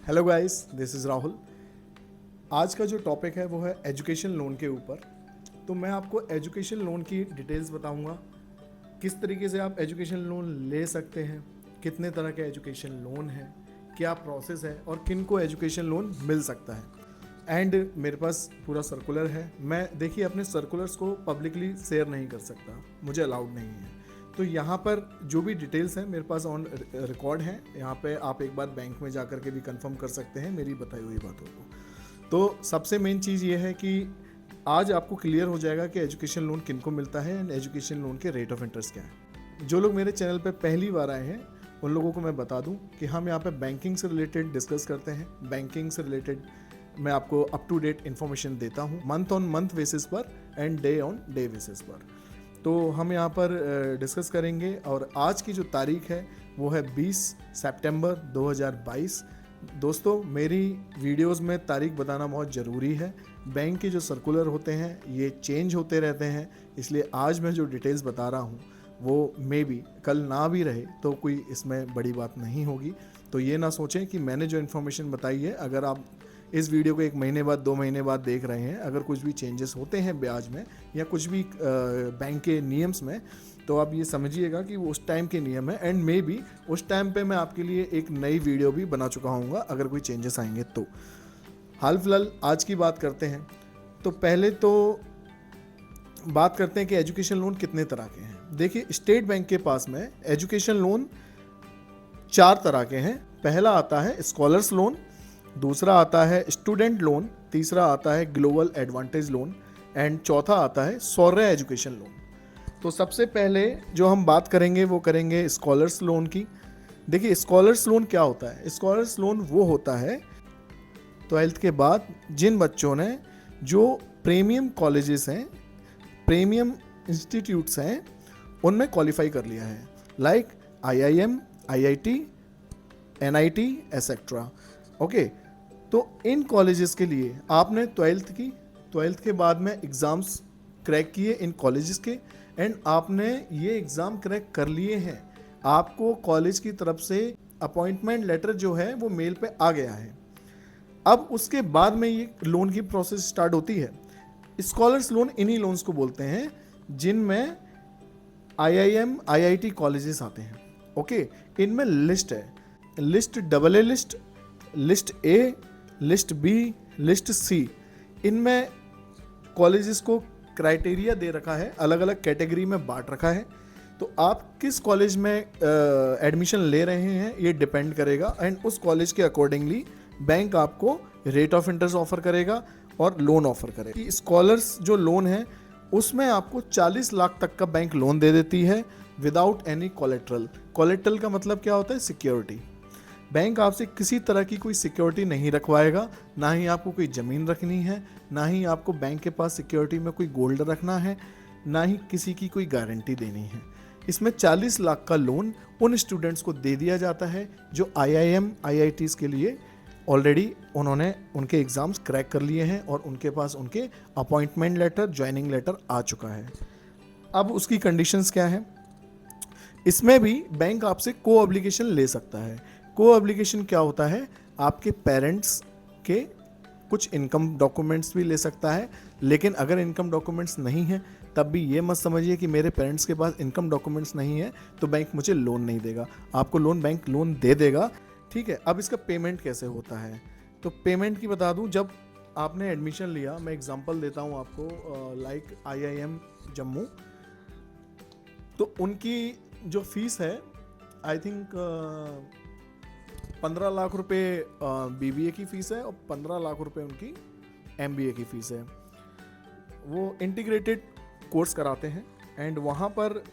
Hello guys, this is Rahul. आज का जो टॉपिक है वो है एजुकेशन लोन के ऊपर। तो मैं आपको एजुकेशन लोन की डिटेल्स बताऊंगा, किस तरीके से आप एजुकेशन लोन ले सकते हैं, कितने तरह के एजुकेशन लोन हैं, क्या प्रोसेस है और किन को एजुकेशन लोन मिल सकता है। एंड मेरे पास पूरा सर्कुलर है। मैं देखिए अपने सर्कुलर्स को पब्लिकली शेयर नहीं कर सकता, मुझे अलाउड नहीं है। तो यहाँ पर जो भी डिटेल्स हैं मेरे पास ऑन रिकॉर्ड हैं। यहाँ पे आप एक बार बैंक में जा कर के भी कंफर्म कर सकते हैं मेरी बताई हुई बातों को। तो सबसे मेन चीज़ ये है कि आज आपको क्लियर हो जाएगा कि एजुकेशन लोन किन को मिलता है एंड एजुकेशन लोन के रेट ऑफ इंटरेस्ट क्या है। जो लोग मेरे चैनल पे पहली बार आए हैं उन लोगों को मैं बता दूं कि हम यहाँ पे बैंकिंग से रिलेटेड डिस्कस करते हैं। बैंकिंग से रिलेटेड मैं आपको अप टू डेट इन्फॉर्मेशन देता हूँ, मंथ ऑन मंथ बेसिस पर and day on day basis पर। तो हम यहाँ पर डिस्कस करेंगे और आज की जो तारीख है वो है 20 सितंबर 2022। दोस्तों, मेरी वीडियोस में तारीख बताना बहुत ज़रूरी है। बैंक के जो सर्कुलर होते हैं ये चेंज होते रहते हैं, इसलिए आज मैं जो डिटेल्स बता रहा हूँ वो मे बी कल ना भी रहे तो कोई इसमें बड़ी बात नहीं होगी। तो ये ना सोचें कि मैंने जो इन्फॉर्मेशन बताई है, अगर आप इस वीडियो को 1 महीने बाद 2 महीने बाद देख रहे हैं, अगर कुछ भी चेंजेस होते हैं ब्याज में या कुछ भी बैंक के नियम्स में, तो आप ये समझिएगा कि वो उस टाइम के नियम है एंड मे बी उस टाइम पे मैं आपके लिए एक नई वीडियो भी बना चुका हूँगा अगर कोई चेंजेस आएंगे तो। हाल फिलहाल आज की बात करते हैं। तो पहले तो बात करते हैं कि एजुकेशन लोन कितने तरह के हैं। देखिए, स्टेट बैंक के पास में एजुकेशन लोन 4 तरह के हैं। पहला आता है स्कॉलर्स लोन, दूसरा आता है स्टूडेंट लोन, तीसरा आता है ग्लोबल एडवांटेज लोन एंड चौथा आता है सौर्य एजुकेशन लोन। तो सबसे पहले जो हम बात करेंगे वो करेंगे स्कॉलर्स लोन की। देखिए, स्कॉलर्स लोन क्या होता है। स्कॉलर्स लोन वो होता है 12th के बाद जिन बच्चों ने जो प्रीमियम कॉलेजेस हैं, प्रीमियम इंस्टीट्यूट्स हैं, उनमें क्वालिफाई कर लिया है, like IIM, IIT, NIT etcetera. Okay, तो इन कॉलेजेस के लिए आपने 12th के बाद में एग्ज़ाम्स क्रैक किए इन कॉलेजेस के एंड आपने ये एग्ज़ाम क्रैक कर लिए हैं। आपको कॉलेज की तरफ से अपॉइंटमेंट लेटर जो है वो मेल पे आ गया है। अब उसके बाद में ये लोन की प्रोसेस स्टार्ट होती है। स्कॉलर्स लोन इन्हीं लोन्स को बोलते हैं जिनमें IIM, IIT कॉलेजेस आते हैं। ओके, इनमें लिस्ट है, list AA list, list A, list B, list C। इनमें कॉलेजेस को क्राइटेरिया दे रखा है, अलग अलग कैटेगरी में बांट रखा है। तो आप किस कॉलेज में एडमिशन ले रहे हैं ये डिपेंड करेगा एंड उस कॉलेज के अकॉर्डिंगली बैंक आपको रेट ऑफ इंटरेस्ट ऑफर करेगा और लोन ऑफर करेगा। स्कॉलर्स जो लोन है उसमें आपको 40 लाख तक का बैंक लोन दे देती है विदाउट एनी कोलेट्रल। कोलेट्रल का मतलब क्या होता है? सिक्योरिटी। बैंक आपसे किसी तरह की कोई सिक्योरिटी नहीं रखवाएगा, ना ही आपको कोई ज़मीन रखनी है, ना ही आपको बैंक के पास सिक्योरिटी में कोई गोल्ड रखना है, ना ही किसी की कोई गारंटी देनी है। इसमें 40 लाख का लोन उन स्टूडेंट्स को दे दिया जाता है जो IIM, IITs के लिए ऑलरेडी उन्होंने उनके एग्ज़ाम्स क्रैक कर लिए हैं और उनके पास उनके अपॉइंटमेंट लेटर, ज्वाइनिंग लेटर आ चुका है। अब उसकी कंडीशंस क्या है? इसमें भी बैंक आपसे को ऑब्लिगेशन ले सकता है। को ऑब्लिगेशन क्या होता है? आपके पेरेंट्स के कुछ इनकम डॉक्यूमेंट्स भी ले सकता है, लेकिन अगर इनकम डॉक्यूमेंट्स नहीं है तब भी ये मत समझिए कि मेरे पेरेंट्स के पास इनकम डॉक्यूमेंट्स नहीं है तो बैंक मुझे लोन नहीं देगा। आपको लोन बैंक लोन दे देगा, ठीक है। अब इसका पेमेंट कैसे होता है? तो पेमेंट की बता दूं, जब आपने एडमिशन लिया, मैं एग्जांपल देता हूं आपको, लाइक IIM जम्मू, तो उनकी जो फीस है आई थिंक 15 लाख रुपए BBA की फ़ीस है और 15 लाख रुपए उनकी MBA की फ़ीस है। वो इंटीग्रेटेड कोर्स कराते हैं एंड वहाँ पर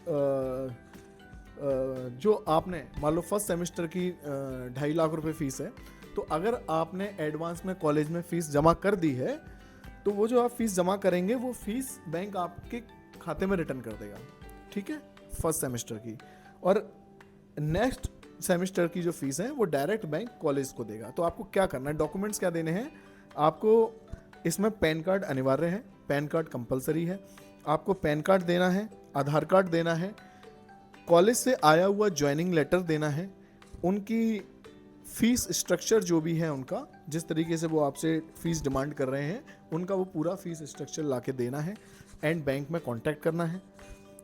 जो आपने मान लो फर्स्ट सेमेस्टर की 2.5 लाख रुपए फ़ीस है, तो अगर आपने एडवांस में कॉलेज में फ़ीस जमा कर दी है तो वो जो आप फीस जमा करेंगे वो फीस बैंक आपके खाते में रिटर्न कर देगा, ठीक है, फर्स्ट सेमेस्टर की। और नेक्स्ट सेमेस्टर की जो फीस है वो डायरेक्ट बैंक कॉलेज को देगा। तो आपको क्या करना है, डॉक्यूमेंट्स क्या देने हैं आपको? इसमें पैन कार्ड अनिवार्य है, पैन कार्ड कंपलसरी है। आपको पैन कार्ड देना है, आधार कार्ड देना है, कॉलेज से आया हुआ ज्वाइनिंग लेटर देना है, उनकी फीस स्ट्रक्चर जो भी है उनका, जिस तरीके से वो आपसे फीस डिमांड कर रहे हैं, उनका वो पूरा फीस स्ट्रक्चर ला के देना है एंड बैंक में कांटेक्ट करना है।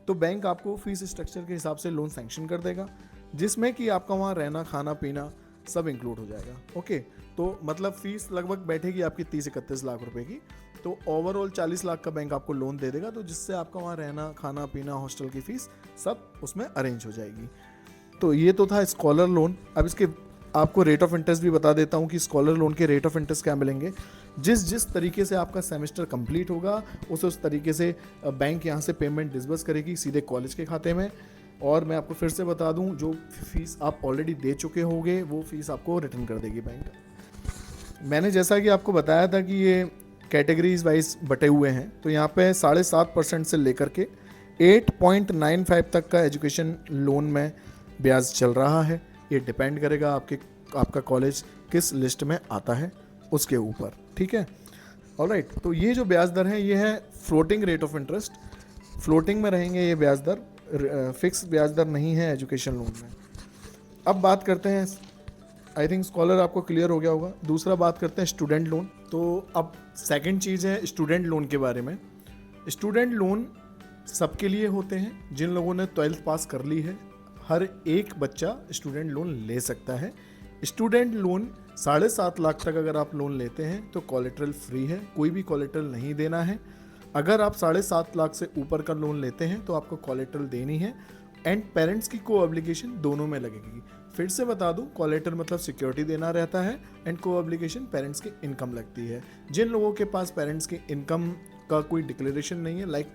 तो बैंक आपको फीस स्ट्रक्चर के हिसाब से लोन सैंक्शन कर देगा, जिसमें कि आपका वहाँ रहना खाना पीना सब इंक्लूड हो जाएगा। ओके, तो मतलब फीस लगभग बैठेगी आपकी 30-31 लाख रुपए की, तो ओवरऑल 40 लाख का बैंक आपको लोन दे देगा, तो जिससे आपका वहाँ रहना खाना पीना हॉस्टल की फीस सब उसमें अरेंज हो जाएगी। तो ये तो था स्कॉलर लोन। अब इसके आपको रेट ऑफ इंटरेस्ट भी बता देता हूँ कि स्कॉलर लोन के रेट ऑफ इंटरेस्ट क्या मिलेंगे। जिस तरीके से आपका सेमेस्टर कंप्लीट होगा उस तरीके से बैंक यहाँ से पेमेंट डिसबर्स करेगी सीधे कॉलेज के खाते में। और मैं आपको फिर से बता दूं, जो फीस आप ऑलरेडी दे चुके होंगे वो फीस आपको रिटर्न कर देगी बैंक। मैंने जैसा कि आपको बताया था कि ये कैटेगरीज वाइज बटे हुए हैं, तो यहाँ पे 7.5% से लेकर के 8.95 तक का एजुकेशन लोन में ब्याज चल रहा है। ये डिपेंड करेगा आपका कॉलेज किस लिस्ट में आता है उसके ऊपर, ठीक है। ऑलराइट, तो ये जो ब्याज दर है ये है floating rate of interest, floating में रहेंगे ये ब्याज दर, फिक्स ब्याज दर नहीं है एजुकेशन लोन में। अब बात करते हैं, आई थिंक स्कॉलर आपको क्लियर हो गया होगा। दूसरा बात करते हैं स्टूडेंट लोन। तो अब सेकंड चीज़ है स्टूडेंट लोन के बारे में। स्टूडेंट लोन सबके लिए होते हैं जिन लोगों ने 12th पास कर ली है, हर एक बच्चा स्टूडेंट लोन ले सकता है। स्टूडेंट लोन 7.5 लाख तक अगर आप लोन लेते हैं तो कोलेटरल फ्री है, कोई भी कोलेटरल नहीं देना है। अगर आप 7.5 लाख से ऊपर का लोन लेते हैं तो आपको कोलेटरल देनी है एंड पेरेंट्स की को ऑब्लिगेशन दोनों में लगेगी। फिर से बता दूं, कोलेटरल मतलब सिक्योरिटी देना रहता है एंड को ऑब्लिगेशन पेरेंट्स की इनकम लगती है। जिन लोगों के पास पेरेंट्स की इनकम का कोई डिक्लेरेशन नहीं है, लाइक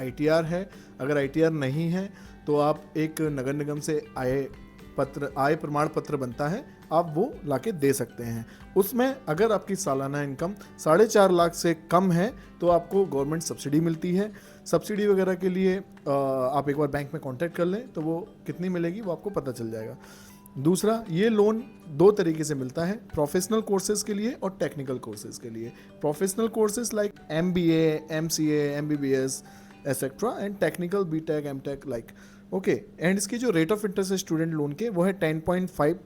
ITR है, अगर ITR नहीं है तो आप एक नगर निगम से आय प्रमाण पत्र बनता है, आप वो लाके दे सकते हैं। उसमें अगर आपकी सालाना इनकम 4.5 लाख से कम है तो आपको गवर्नमेंट सब्सिडी मिलती है। सब्सिडी वगैरह के लिए आप एक बार बैंक में कांटेक्ट कर लें तो वो कितनी मिलेगी वो आपको पता चल जाएगा। दूसरा, ये लोन 2 तरीके से मिलता है, प्रोफेशनल कोर्सेज के लिए और टेक्निकल कोर्सेज के लिए। Professional courses like MBA, MCA, MBBS etcetera and technical BTech, MTech like. Okay, and इसकी जो रेट ऑफ इंटरेस्ट है स्टूडेंट लोन के वो है 10.5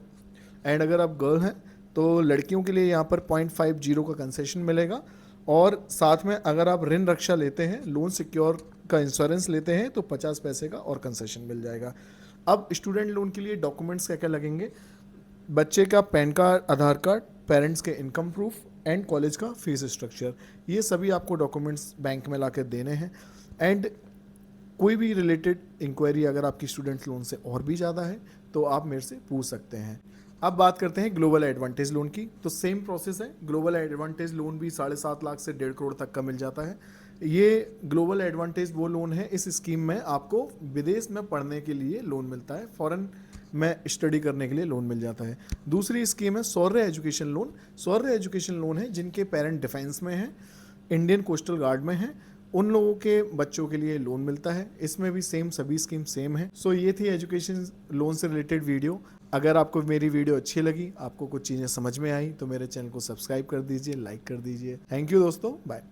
एंड अगर आप गर्ल हैं तो लड़कियों के लिए यहाँ पर 0.50 का कंसेशन मिलेगा। और साथ में अगर आप ऋण रक्षा लेते हैं, लोन सिक्योर का इंश्योरेंस लेते हैं तो 50 पैसे का और कंसेशन मिल जाएगा। अब स्टूडेंट लोन के लिए डॉक्यूमेंट्स क्या क्या लगेंगे? बच्चे का पैन कार्ड, आधार कार्ड, पेरेंट्स के इनकम प्रूफ एंड कॉलेज का फीस स्ट्रक्चर, ये सभी आपको डॉक्यूमेंट्स बैंक में ला कर देने हैं। एंड कोई भी रिलेटेड इंक्वायरी अगर आपकी स्टूडेंट लोन से और भी ज़्यादा है तो आप मेरे से पूछ सकते हैं। अब बात करते हैं ग्लोबल एडवांटेज लोन की। तो सेम प्रोसेस है, ग्लोबल एडवांटेज लोन भी 7.5 लाख से 1.5 करोड़ तक का मिल जाता है। ये ग्लोबल एडवांटेज वो लोन है, इस स्कीम में आपको विदेश में पढ़ने के लिए लोन मिलता है, फॉरेन में स्टडी करने के लिए लोन मिल जाता है। दूसरी स्कीम है शौर्य एजुकेशन लोन। शौर्य एजुकेशन लोन है जिनके पेरेंट डिफेंस में हैं, इंडियन कोस्टल गार्ड में हैं, उन लोगों के बच्चों के लिए लोन मिलता है। इसमें भी सेम, सभी स्कीम सेम है। सो ये थी एजुकेशन लोन से रिलेटेड वीडियो। अगर आपको मेरी वीडियो अच्छी लगी, आपको कुछ चीज़ें समझ में आई तो मेरे चैनल को सब्सक्राइब कर दीजिए, लाइक कर दीजिए। थैंक यू दोस्तों, बाय।